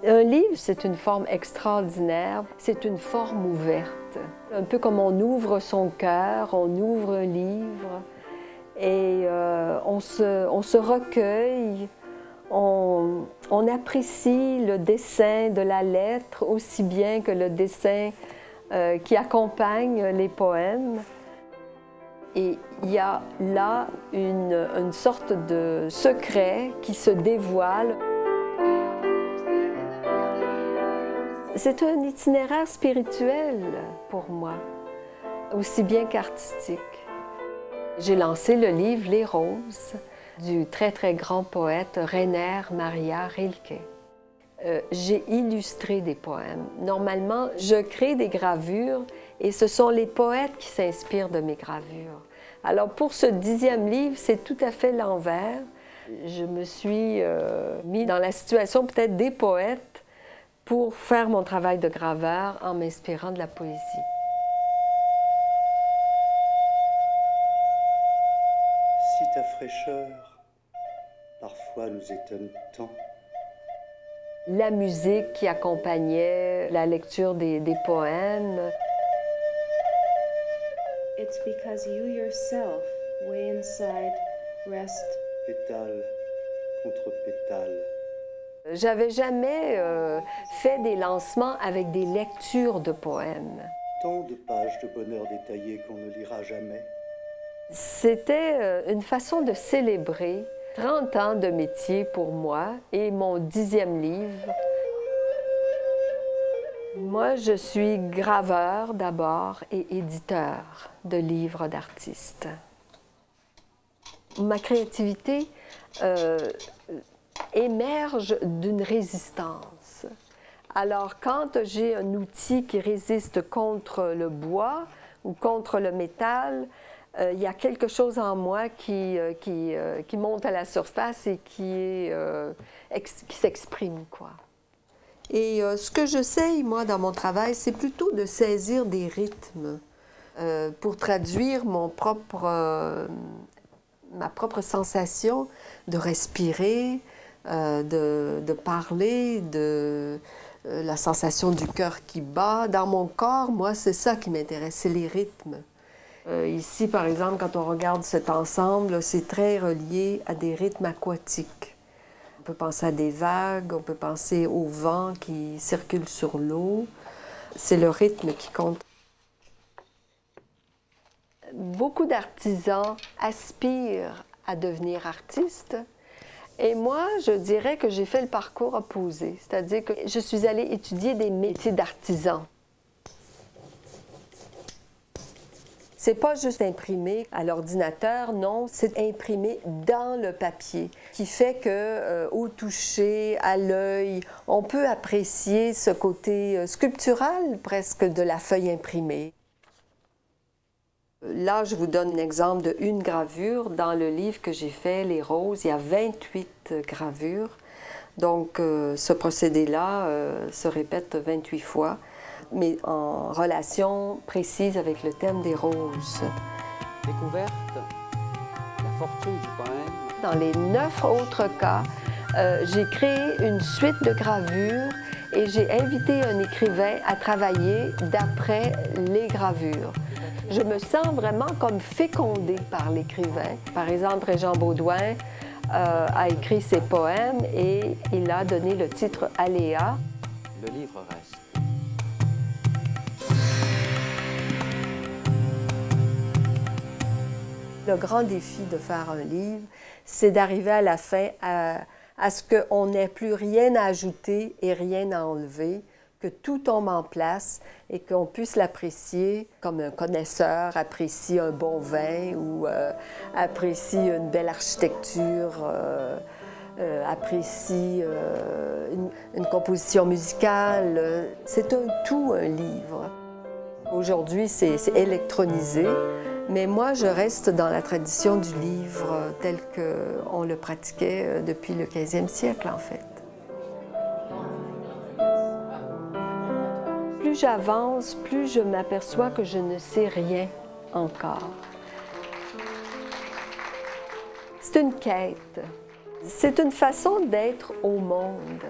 Un livre, c'est une forme extraordinaire, c'est une forme ouverte. Un peu comme on ouvre son cœur, on ouvre un livre et on se recueille, on apprécie le dessin de la lettre aussi bien que le dessin qui accompagne les poèmes. Et il y a là une sorte de secret qui se dévoile. C'est un itinéraire spirituel pour moi, aussi bien qu'artistique. J'ai lancé le livre Les Roses du très très grand poète Rainer Maria Rilke. J'ai illustré des poèmes. Normalement, je crée des gravures et ce sont les poètes qui s'inspirent de mes gravures. Alors pour ce 10e livre, c'est tout à fait l'envers. Je me suis mis dans la situation peut-être des poètes pour faire mon travail de graveur en m'inspirant de la poésie. Si ta fraîcheur parfois nous étonne tant. La musique qui accompagnait la lecture des poèmes. It's because you yourself, way inside, rest. Pétale contre pétale. J'avais jamais fait des lancements avec des lectures de poèmes. Tant de pages de bonheur détaillées qu'on ne lira jamais. C'était une façon de célébrer 30 ans de métier pour moi et mon 10e livre. Moi, je suis graveur d'abord et éditeur de livres d'artistes. Ma créativité émerge d'une résistance. Alors, quand j'ai un outil qui résiste contre le bois ou contre le métal, il y a quelque chose en moi qui monte à la surface et qui s'exprime, quoi. Et ce que j'essaye, moi, dans mon travail, c'est plutôt de saisir des rythmes pour traduire ma propre sensation de respirer, de parler, de la sensation du cœur qui bat. Dans mon corps, moi, c'est ça qui m'intéresse, c'est les rythmes. Ici, par exemple, quand on regarde cet ensemble, c'est très relié à des rythmes aquatiques. On peut penser à des vagues, on peut penser au vent qui circule sur l'eau. C'est le rythme qui compte. Beaucoup d'artisans aspirent à devenir artistes. Et moi, je dirais que j'ai fait le parcours opposé. C'est-à-dire que je suis allée étudier des métiers d'artisan. C'est pas juste imprimé à l'ordinateur, non, c'est imprimé dans le papier, qui fait que, au toucher, à l'œil, on peut apprécier ce côté sculptural presque de la feuille imprimée. Là, je vous donne un exemple d'une gravure. Dans le livre que j'ai fait, Les Roses, il y a 28 gravures. Donc, ce procédé-là se répète 28 fois, mais en relation précise avec le thème des roses. Découverte, la fortune du poème. Dans les 9 autres cas, j'ai créé une suite de gravures et j'ai invité un écrivain à travailler d'après les gravures. Je me sens vraiment comme fécondée par l'écrivain. Par exemple, Régent Baudouin a écrit ses poèmes et il a donné le titre « Aléa ». Le livre reste. Le grand défi de faire un livre, c'est d'arriver à la fin à ce qu'on n'ait plus rien à ajouter et rien à enlever, que tout tombe en place et qu'on puisse l'apprécier comme un connaisseur apprécie un bon vin ou apprécie une belle architecture, apprécie une composition musicale. C'est un tout, un livre. Aujourd'hui, c'est électronisé, mais moi, je reste dans la tradition du livre tel qu'on le pratiquait depuis le 15e siècle, en fait. Plus j'avance, plus je m'aperçois que je ne sais rien encore. C'est une quête. C'est une façon d'être au monde.